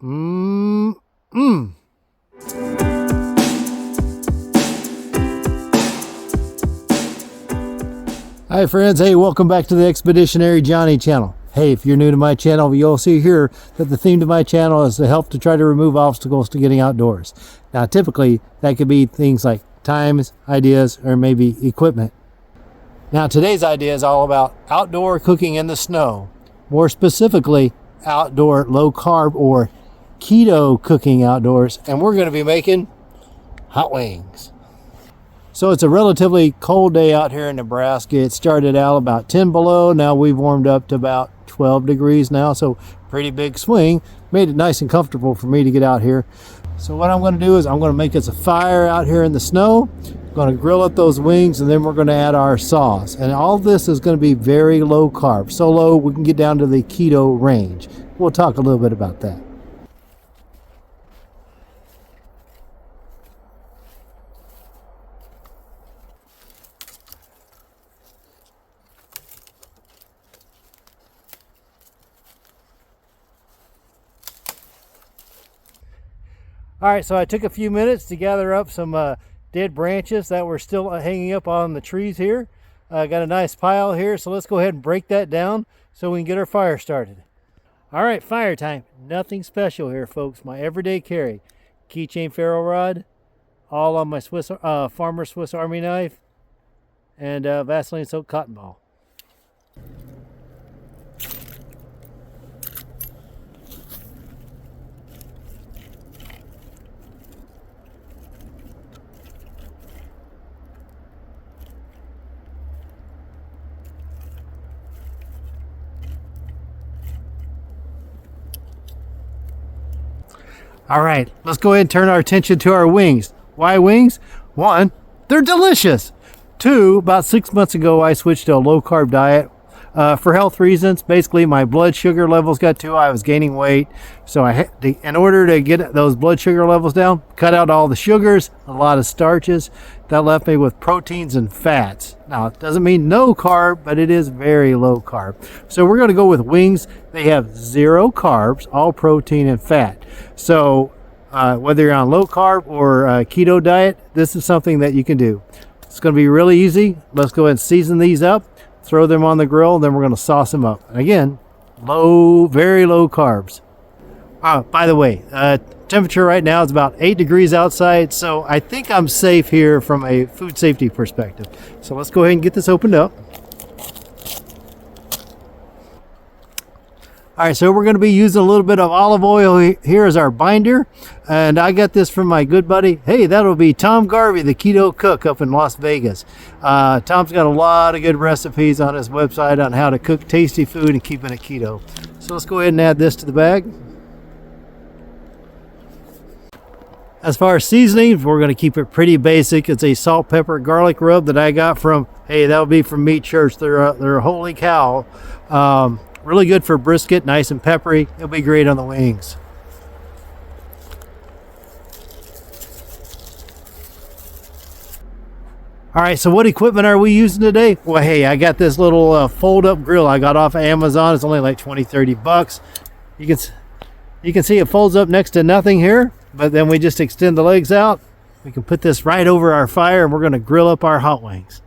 Mmm. Mmm. Hi friends, hey, welcome back to the Expeditionary Johnny channel. Hey, if you're new to my channel, you'll see here that the theme to my channel is to help to try to remove obstacles to getting outdoors. Now typically that could be things like times, ideas, or maybe equipment. Now today's idea is all about outdoor cooking in the snow. More specifically, outdoor low carb or keto cooking outdoors, and we're going to be making hot wings. So it's a relatively cold day out here in Nebraska. It started out about 10 below. Now we've warmed up to about 12 degrees now. So pretty big swing. Made it nice and comfortable for me to get out here. So what I'm going to do is I'm going to make us a fire out here in the snow. I'm going to grill up those wings, and then we're going to add our sauce. And all this is going to be very low carb. So low we can get down to the keto range. We'll talk a little bit about that. All right, so I took a few minutes to gather up some dead branches that were still hanging up on the trees here. Got a nice pile here, so let's go ahead and break that down so we can get our fire started. All right, fire time. Nothing special here, folks. My everyday carry. Keychain ferro rod, all on my Farmer Swiss Army knife, and Vaseline soaked cotton ball. All right, let's go ahead and turn our attention to our wings. Why wings? One, they're delicious. Two, about 6 months ago, I switched to a low-carb diet for health reasons. Basically, my blood sugar levels got too high. I was gaining weight. So I had to, in order to get those blood sugar levels down, cut out all the sugars, a lot of starches. That left me with proteins and fats. Now, it doesn't mean no carb, but it is very low carb. So we're going to go with wings. They have 0 carbs, all protein and fat. So whether you're on low carb or keto diet, this is something that you can do. It's going to be really easy. Let's go ahead and season these up, throw them on the grill, then we're going to sauce them up. And again, very low carbs. By the way, temperature right now is about 8 degrees outside, so I think I'm safe here from a food safety perspective. So let's go ahead and get this opened up. All right, so we're going to be using a little bit of olive oil here as our binder. And I got this from my good buddy. Hey, that'll be Tom Garvey, the Keto Cook up in Las Vegas. Tom's got a lot of good recipes on his website on how to cook tasty food and keeping it keto. So let's go ahead and add this to the bag. As far as seasonings, we're going to keep it pretty basic. It's a salt, pepper, garlic rub that I got from, hey, that'll be from Meat Church. They're a holy cow. Really good for brisket, nice and peppery. It'll be great on the wings. All right, so what equipment are we using today? Well, hey, I got this little fold-up grill I got off of Amazon. It's only like 20-30 bucks. You can see it folds up next to nothing here, but then we just extend the legs out. We can put this right over our fire, and we're going to grill up our hot wings.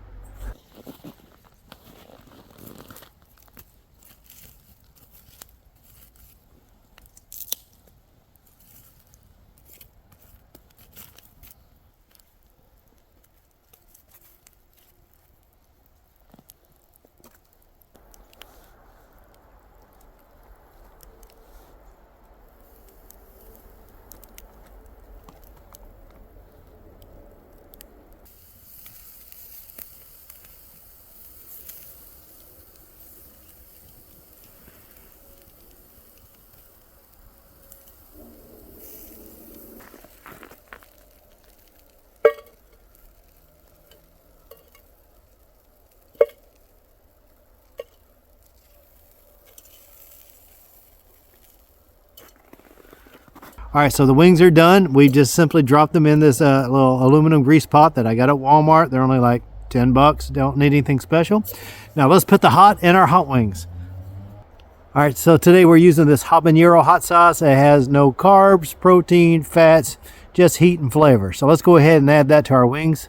All right, so the wings are done. We just simply dropped them in this little aluminum grease pot that I got at Walmart. They're only like 10 bucks. Don't need anything special. Now let's put the hot in our hot wings. All right, so today we're using this habanero hot sauce. It has no carbs, protein, fats, just heat and flavor. So let's go ahead and add that to our wings.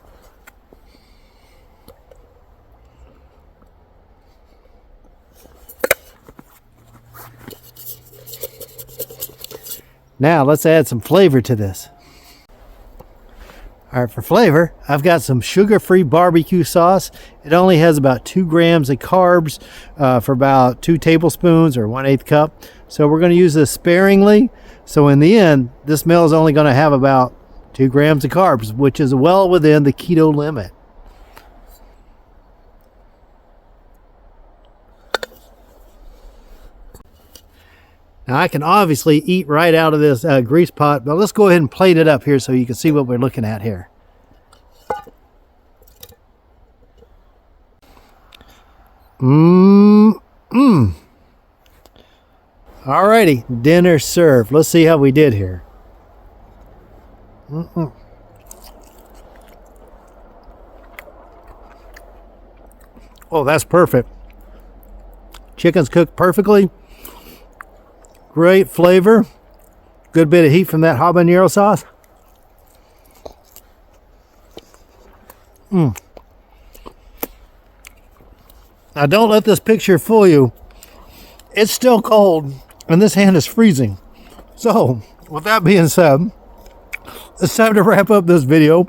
Now let's add some flavor to this. All right, for flavor, I've got some sugar-free barbecue sauce. It only has about 2 grams of carbs for about 2 tablespoons or 1/8 cup. So we're going to use this sparingly. So in the end, this meal is only going to have about 2 grams of carbs, which is well within the keto limit. Now I can obviously eat right out of this grease pot, but let's go ahead and plate it up here so you can see what we're looking at here. Alrighty, dinner served. Let's see how we did here. Oh, that's perfect. Chicken's cooked perfectly. Great flavor. Good bit of heat from that habanero sauce. Now don't let this picture fool you. It's still cold and this hand is freezing. So with that being said, it's time to wrap up this video.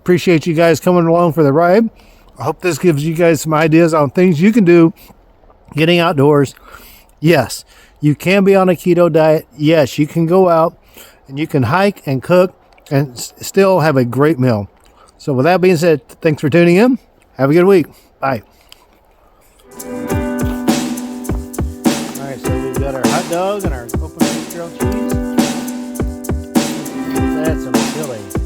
Appreciate you guys coming along for the ride. I hope this gives you guys some ideas on things you can do getting outdoors. Yes, you can be on a keto diet. Yes, you can go out and you can hike and cook and still have a great meal. So with that being said, thanks for tuning in. Have a good week. Bye. All right, so we've got our hot dog and our open grilled cheese. Let's add some chili.